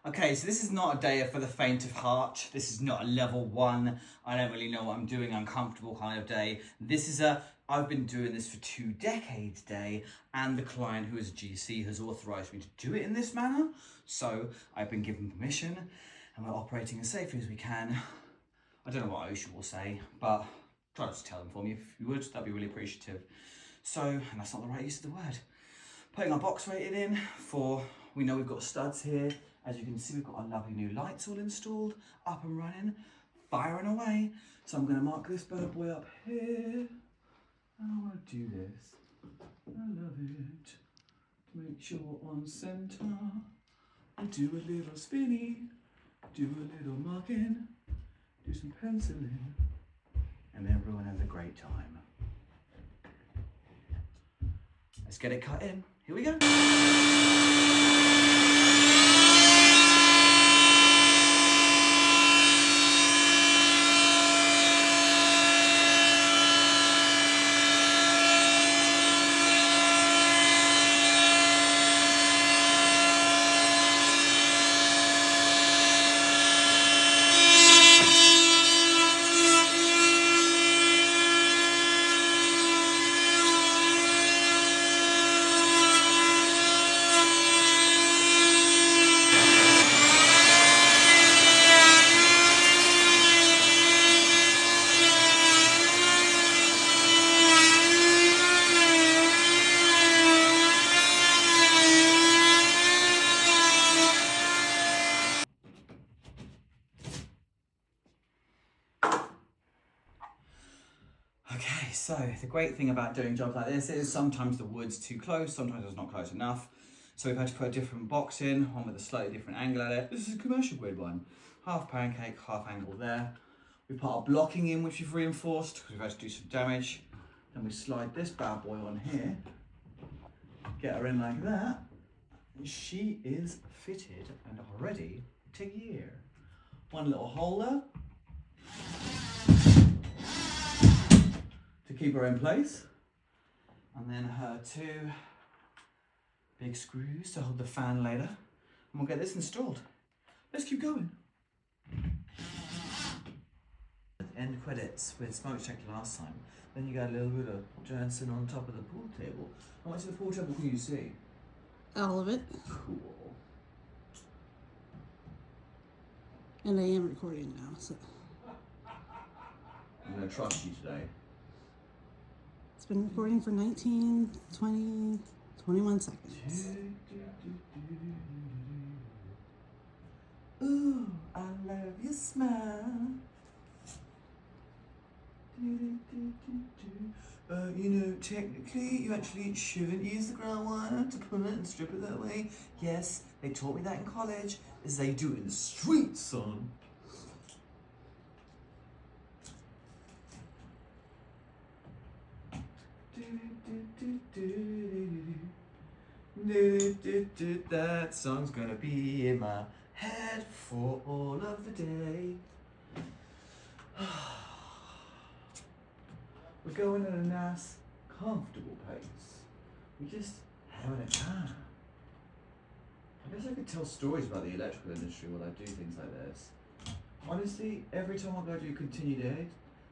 Okay, so this is not a day for the faint of heart. This is not a level 1, I don't really know what I'm doing, uncomfortable kind of day. This is a, I've been doing this for 2 decades day, and the client, who is a GC, has authorised me to do it in this manner. So I've been given permission, and we're operating as safely as we can. I don't know what OSHA will say, but try to tell them for me if you would, that'd be really appreciative. So, and that's not the right use of the word. Putting our box rating in for, we know we've got studs here. As you can see, we've got our lovely new lights all installed, up and running, firing away. So I'm going to mark this bad boy up here. I want to do this. I love it. To make sure on centre. And do a little spinning, do a little marking, do some penciling, and then everyone has a great time. Let's get it cut in. Here we go. Okay, so the great thing about doing jobs like this is sometimes the wood's too close, sometimes it's not close enough. So we've had to put a different box in, one with a slightly different angle at it. This is a commercial grade one. Half pancake, half angle there. We put our blocking in, which we've reinforced because we've had to do some damage. Then we slide this bad boy on here, get her in like that. And she is fitted and ready to gear. One little hole there to keep her in place, and then her 2 big screws to hold the fan later, and we'll get this installed. Let's keep going. End credits with smoke check last time. Then you got a little bit of Johnson on top of the pool table. How much of the pool table can you see? All of it. Cool. And I am recording now, so. I'm gonna trust you today. It's been recording for 19, 20, 21 seconds. Ooh, I love your smile. You know, technically, you actually shouldn't use the ground wire to pull it and strip it that way. Yes, they taught me that in college, as they do in the streets, son. That song's gonna be in my head for all of the day. We're going at a nice, comfortable pace. We're just having a time. I guess I could tell stories about the electrical industry while I do things like this. Honestly, every time I go do continued aid,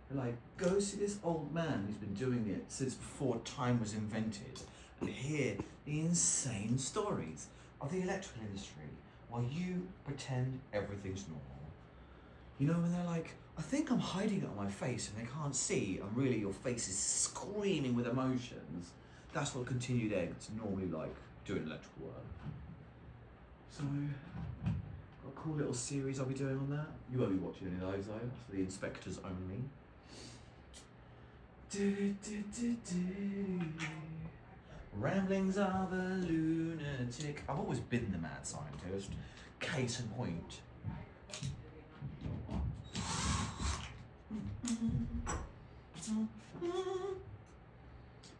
they're like, go see this old man who's been doing it since before time was invented, and hear the insane stories of the electrical industry while you pretend everything's normal. You know, when they're like, I think I'm hiding it on my face and they can't see, and really your face is screaming with emotions. That's what continued eggs normally like doing electrical work. So, got a cool little series I'll be doing on that. You won't be watching any of those though, for the inspectors only. Ramblings of a lunatic. I've always been the mad scientist. Case in point.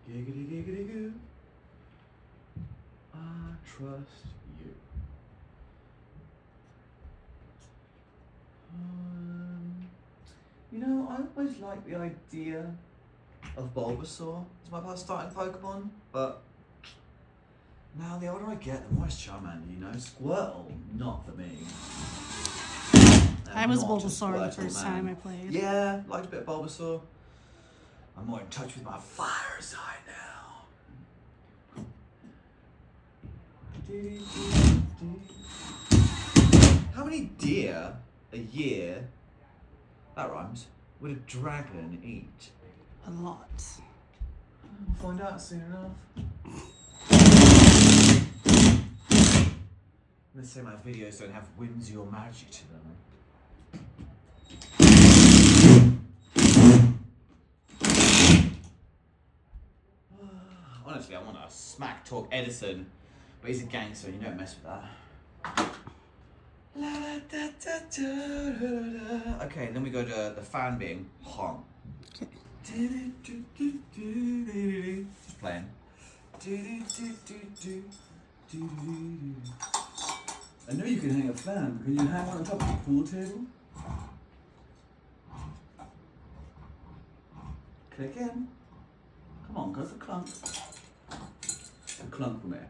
Giggity giggity goo. I trust you. You know, I always like the idea of Bulbasaur as my starting Pokemon, but Now, the older I get, the more it's Charmander, you know? Squirtle, not for me. I was Not a Bulbasaur the Squirtle first man. time I played. Yeah, liked a bit of Bulbasaur. I'm more in touch with my fire side now. How many deer a year, that rhymes, would a dragon eat? A lot. We'll find out soon enough. Let's say my videos don't have whimsy or magic to them. Honestly, I want to smack talk Edison, but he's a gangster, you don't mess with that. Okay, then we go to the fan being Hong. Okay. Just playing. I know you can hang a fan. Can you hang one on top of the pool table? Click in. Come on, go for clunk. A clunk from here.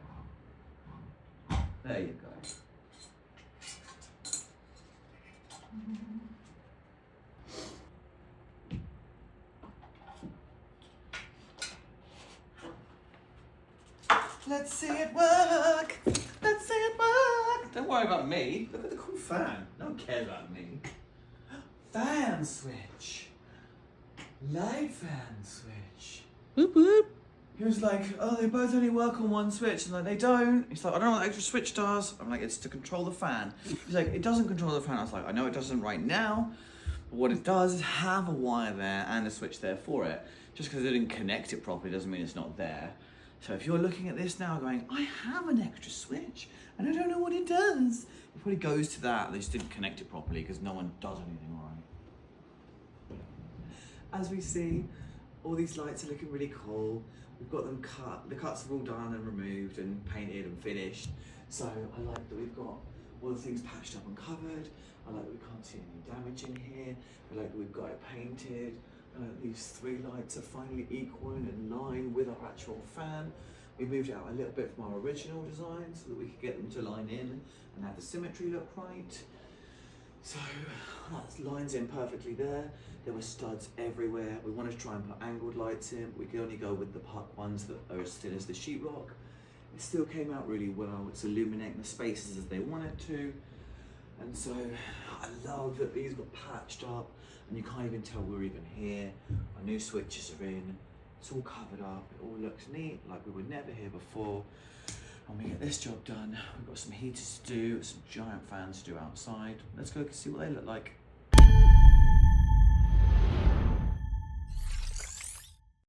There you go. Let's see it work. Let's see it work. Don't worry about me. Look at the cool fan. No one cares about me. Fan switch. Light fan switch. Whoop whoop. He was like, oh, they both only work on one switch. And like, they don't. He's like, I don't know what the extra switch does. I'm like, it's to control the fan. He's like, it doesn't control the fan. I was like, I know it doesn't right now. But what it does is have a wire there and a switch there for it. Just because they didn't connect it properly doesn't mean it's not there. So if you're looking at this now going, I have an extra switch and I don't know what it does. It probably goes to that. They just didn't connect it properly because no one does anything right. As we see, all these lights are looking really cool. We've got them cut. The cuts are all done and removed and painted and finished. So I like that we've got all the things patched up and covered. I like that we can't see any damage in here. I like that we've got it painted. These three lights are finally equal and in line with our actual fan. We moved out a little bit from our original design so that we could get them to line in and have the symmetry look right. So that lines in perfectly there. There were studs everywhere. We wanted to try and put angled lights in, but we could only go with the puck ones that are as thin as the sheetrock. It still came out really well. It's illuminating the spaces as they wanted to. And so I love that these got patched up and you can't even tell we're even here. Our new switches are in. It's all covered up. It all looks neat, like we were never here before. When we get this job done, we've got some heaters to do, some giant fans to do outside. Let's go see what they look like.